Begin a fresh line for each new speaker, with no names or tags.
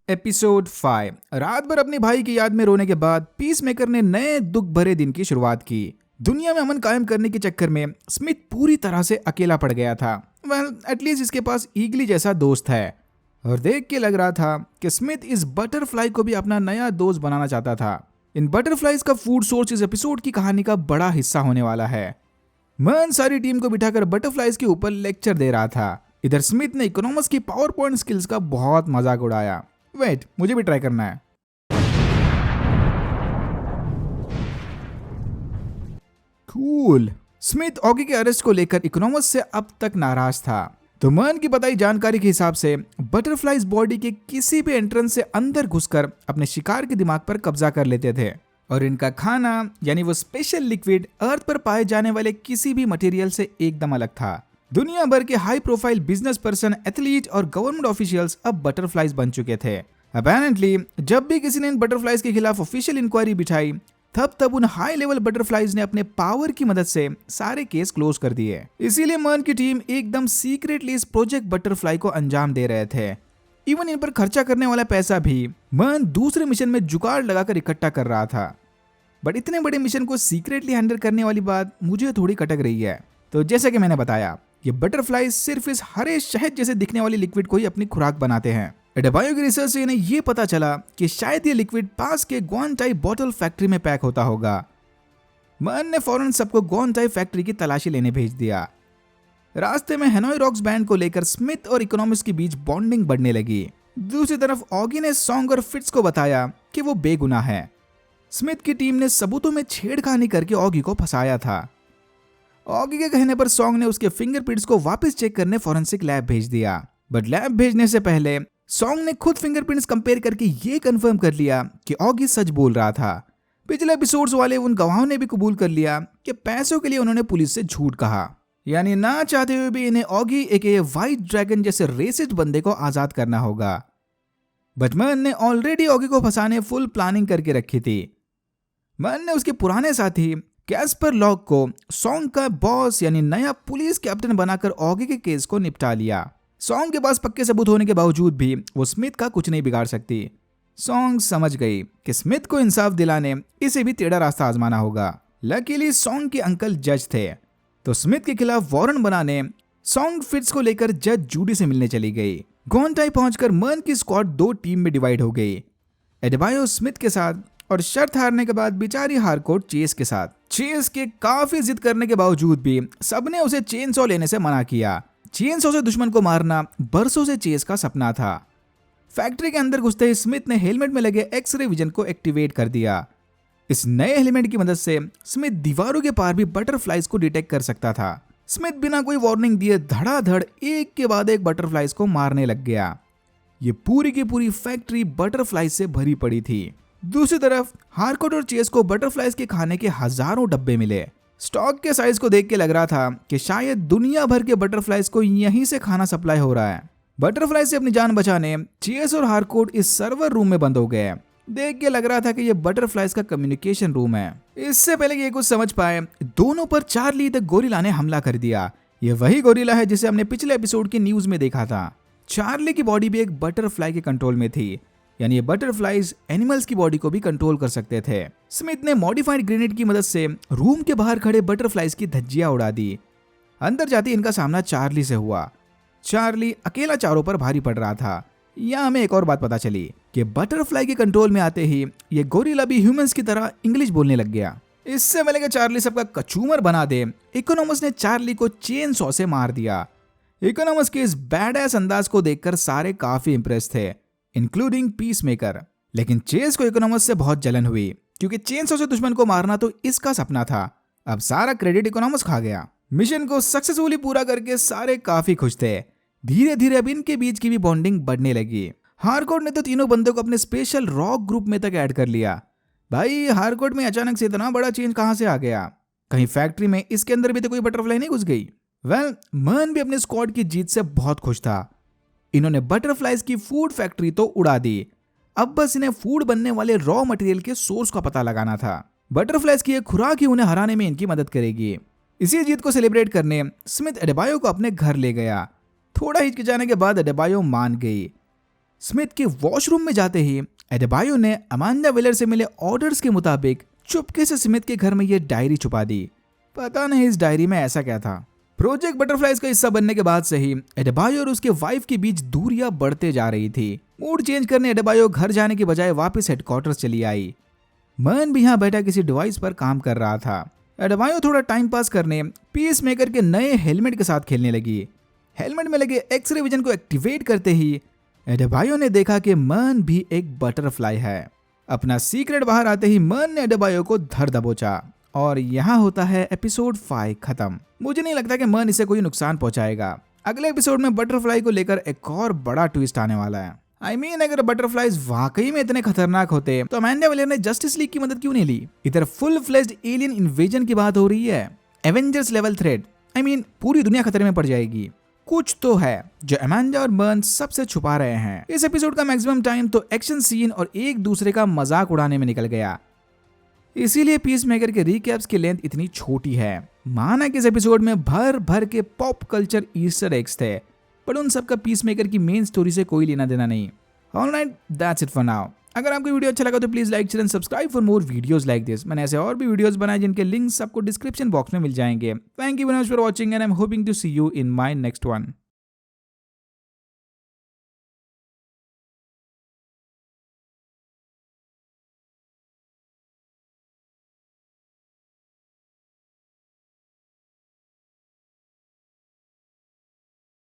Episode 5। रात भर अपने भाई की याद में रोने के बाद पीसमेकर ने नए दुख भरे दिन की शुरुआत की। दुनिया में अमन कायम करने के चक्कर में स्मिथ पूरी तरह से अकेला पड़ गया था। एटलीस्ट इसके पास ईगली जैसा दोस्त है, और देख के लग रहा था कि स्मिथ इस बटरफ्लाई को भी अपना नया दोस्त बनाना चाहता था। इन बटरफ्लाइज का फूड सोर्स इस एपिसोड की कहानी का बड़ा हिस्सा होने वाला है। मन सारी टीम को बिठाकर बटरफ्लाइज के ऊपर लेक्चर दे रहा था। इधर स्मिथ ने इकोनॉमिक्स की पावर पॉइंट स्किल्स का बहुत मजाक उड़ाया। वेट, मुझे भी ट्राई करना है। कूल। स्मिथ ऑगी के अरेस्ट को लेकर इकोनॉमिक्स से अब तक नाराज था, तो मन की बताई जानकारी के हिसाब से बटरफ्लाइज बॉडी के किसी भी एंट्रेंस से अंदर घुसकर अपने शिकार के दिमाग पर कब्जा कर लेते थे, और इनका खाना यानी वो स्पेशल लिक्विड अर्थ पर पाए जाने वाले किसी भी मटेरियल से एकदम अलग था। दुनिया भर के high profile business person, athlete और गवर्नमेंट ऑफिशियल्स अब बटरफ्लाइज बन चुके थे। अपेरेंटली जब भी किसी ने इन बटरफ्लाइज के खिलाफ ऑफिशियल इंक्वायरी बिठाई, तब उन हाई लेवल बटरफ्लाइज ने अपने पावर की मदद से सारे केस क्लोज कर दिए। इसीलिए मन की टीम एकदम सीक्रेटली इस प्रोजेक्ट बटरफ्लाई को अंजाम दे रहे थे। इवन इन पर खर्चा करने वाला पैसा भी मन दूसरे मिशन में जुगाड़ लगाकर इकट्ठा कर रहा था। बट इतने बड़े मिशन को सीक्रेटली हैंडल करने वाली बात मुझे थोड़ी खटक रही है। तो जैसा कि मैंने बताया, ये बटरफ्लाई सिर्फ इस हरे शहद जैसे दिखने वाली लिक्विड को ही अपनी खुराक बनाते हैं। एडेबायो की रिसर्च से इन्हें ये पता चला कि शायद ये लिक्विड पास के ग्वानटाई बॉटल फैक्ट्री में पैक होता होगा। मन ने फौरन सबको ग्वानटाई फैक्ट्री की तलाशी लेने भेज दिया। रास्ते में हेनोई रॉक्स बैंड को लेकर स्मिथ और इकोनॉमिक्स के बीच बॉन्डिंग बढ़ने लगी। दूसरी तरफ ऑगी ने सॉन्ग और फिट्स को बताया कि वो बेगुनाह है। स्मिथ की टीम ने सबूतों में छेड़खानी करके ऑगी को फंसाया था। ऑगी के कहने पर सॉन्ग ने उसके फिंगरप्रिंट्स को वापस चेक करने फॉरेंसिक लैब भेज दिया। बट लैब भेजने से पहले सॉन्ग ने खुद फिंगरप्रिंट्स कंपेयर करके ये कंफर्म कर लिया कि ऑगी सच बोल रहा था। पिछले एपिसोड्स वाले उन गवाहों ने भी कबूल कर लिया कि पैसों के लिए उन्होंने पुलिस से झूठ कहा, यानी ना चाहते हुए भी इन्हें ऑगी एक व्हाइट ड्रैगन जैसे रेसिस्ट बंदे को आजाद करना होगा। बट मन ने ऑलरेडी ऑगी को फंसाने फुल प्लानिंग करके रखी थी। मन ने उसके पुराने साथी कैस्पर लॉक को सॉन्ग का बॉस यानी नया पुलिस कैप्टन बनाकर ऑगी के केस को निपटा लिया। सॉन्ग के पास पक्के सबूत होने के बावजूद भी वो स्मिथ का कुछ नहीं बिगाड़ सकती। सॉन्ग समझ गई कि स्मिथ को इंसाफ दिलाने इसे भी टेढ़ा रास्ता आजमाना होगा। लकीली सॉन्ग के अंकल जज थे, तो स्मिथ के खिलाफ वारंट बनाने सॉन्ग फिट्स को लेकर जज जूडी से मिलने चली गई। ग्वानटाई पहुंचकर मन की स्क्वाड दो टीम में डिवाइड हो गई, एडेबायो स्मिथ के साथ और शर्त हारने के बाद बेचारी हारकोट चेस के साथ। चेस के काफी जिद करने के बावजूद भी सबने उसे चेन सॉ लेने से मना किया। चेन सॉ से दुश्मन को मारना बरसों से चेस का सपना था। फैक्ट्री के अंदर घुसते ही स्मिथ ने हेलमेट में लगे एक्सरे विजन को एक्टिवेट कर दिया। इस नए हेलमेट की मदद से स्मिथ दीवारों के पार भी बटरफ्लाइज को डिटेक्ट कर सकता था। स्मिथ बिना कोई वार्निंग दिए धड़ाधड़ एक के बाद एक बटरफ्लाइज को मारने लग गया। ये पूरी की पूरी फैक्ट्री बटरफ्लाइज से भरी पड़ी थी। दूसरी तरफ हारकोट और चेस को बटरफ्लाइज के खाने के हजारों डब्बे मिले। स्टॉक के साइज को देख के लग रहा था कि शायद दुनिया भर के बटरफ्लाइज को यहीं से खाना सप्लाई हो रहा है। बटरफ्लाई से अपनी जान बचाने चेस और हारकोट इस सर्वर रूम में बंद हो गए। देख के लग रहा था कि यह बटरफ्लाइज का कम्युनिकेशन रूम है। इससे पहले कि ये कुछ समझ पाए, दोनों पर चार्ली द गोरिल्ला ने हमला कर दिया। ये वही गोरिल्ला है जिसे हमने पिछले एपिसोड की न्यूज में देखा था। चार्ली की बॉडी भी एक बटरफ्लाई के कंट्रोल में थी, यानी ये बटरफ्लाइज एनिमल्स की बॉडी को भी कंट्रोल कर सकते थे। स्मिथ ने मॉडिफाइड ग्रेनेड की मदद से रूम के बाहर खड़े बटरफ्लाइज की धज्जियां उड़ा दी। अंदर जाते इनका सामना चार्ली से हुआ। चार्ली अकेला चारों पर भारी पड़ रहा था। यहाँ हमें एक और बात पता चली कि बटरफ्लाई के कंट्रोल में आते ही ये गोरिल्ला भी ह्यूमंस की तरह इंग्लिश बोलने लग गया। इससे पहले कि चार्ली सबका कचूमर बना दे, इकोनॉमस ने चार्ली को चेन सॉ से मार दिया। इकोनॉमस के इस बैडएस अंदाज को देखकर सारे काफी इंप्रेस थे, इंक्लूडिंग पीसमेकर। लेकिन चेस को इकोनॉमस से बहुत जलन हुई, क्योंकि चेन सॉ से दुश्मन को मारना तो इसका सपना था। अब सारा क्रेडिट इकोनॉमस खा गया। मिशन को सक्सेसफुली पूरा करके सारे काफी खुश थे। धीरे धीरे अब इनके बीच की भी बॉन्डिंग बढ़ने लगी। हारकोट ने तो तीनों बंदों को अपने स्पेशल रॉक ग्रुप में तक ऐड कर लिया। भाई, हारकोट में अचानक से इतना बड़ा चेंज कहां से आ गया? कहीं फैक्ट्री में इसके अंदर भी तो कोई बटरफ्लाई नहीं घुस गई? मन भी अपने स्क्वाड की जीत से बहुत खुश था। इन्होंने बटरफ्लाइज की फूड फैक्ट्री तो उड़ा दी, अब बस इन्हें फूड बनने वाले रॉ मटेरियल के सोर्स का पता लगाना था। बटरफ्लाइज की एक खुराक ही उन्हें हराने में इनकी मदद करेगी। इसी जीत को सेलिब्रेट करने स्मिथ एडेबायो को अपने घर ले गया। थोड़ा हिचकिचाने के बाद एडेबायो मान गई। स्मिथ के वॉशरूम में जाते ही एडेबायो ने अमांडा वेलर से मिले ऑर्डर्स के मुताबिक चुपके से स्मिथ के घर में ये डायरी छुपा दी। पता नहीं इस डायरी में ऐसा क्या था। प्रोजेक्ट बटरफ्लाइज का हिस्सा बनने के बाद से ही एडेबायो और उसके वाइफ के बीच दूरियां बढ़ते जा रही थी। मूड चेंज करने एडेबायो घर जाने के बजाय वापस हेडक्वार्टर्स चली आई। मन भी यहाँ बैठा किसी डिवाइस पर काम कर रहा था। एडेबायो थोड़ा टाइम पास करने पीस मेकर के नए हेलमेट के साथ खेलने लगी। हेलमेट में लगे एक्सरे विजन को एक्टिवेट करते ही एडेबायो ने देखा कि मन भी एक बटरफ्लाई है। अपना सीक्रेट बाहर आते ही मन ने एडेबायो को धर दबोचा और यहाँ होता है एपिसोड 5 खत्म। मुझे नहीं लगता कि मन इसे कोई नुकसान पहुंचाएगा। अगले एपिसोड में बटरफ्लाई को लेकर एक और बड़ा ट्विस्ट आने वाला है। अगर बटरफ्लाइज वाकई में इतने खतरनाक होते तो अमांडा वेलर ने जस्टिस लीग की मदद क्यों नहीं ली। इधर फुल फ्लेज्ड एलियन इन्वेजन की बात हो रही है। एवेंजर्स लेवल थ्रेट पूरी दुनिया खतरे में पड़ जाएगी। कुछ तो है जो अमांडा और बर्न सबसे छुपा रहे हैं। इस एपिसोड का मैक्सिमम टाइम तो एक्शन सीन और एक दूसरे का मजाक उड़ाने में निकल गया। इसीलिए पीस मेकर के रिकैप्स की लेंथ इतनी छोटी है। माना कि इस एपिसोड में भर भर के पॉप कल्चर ईस्टर एग्स थे, पर उन सबका पीस मेकर की मेन स्टोरी से कोई लेना देना नहीं। Alright, that's it for now. अगर आपको वीडियो अच्छा लगा तो please like, share and subscribe for more videos like this. मैंने ऐसे और भी वीडियोस बनाए जिनके लिंक्स आपको डिस्क्रिप्शन बॉक्स में मिल जाएंगे। Thank you very much for watching and I am hoping to see you in my next one.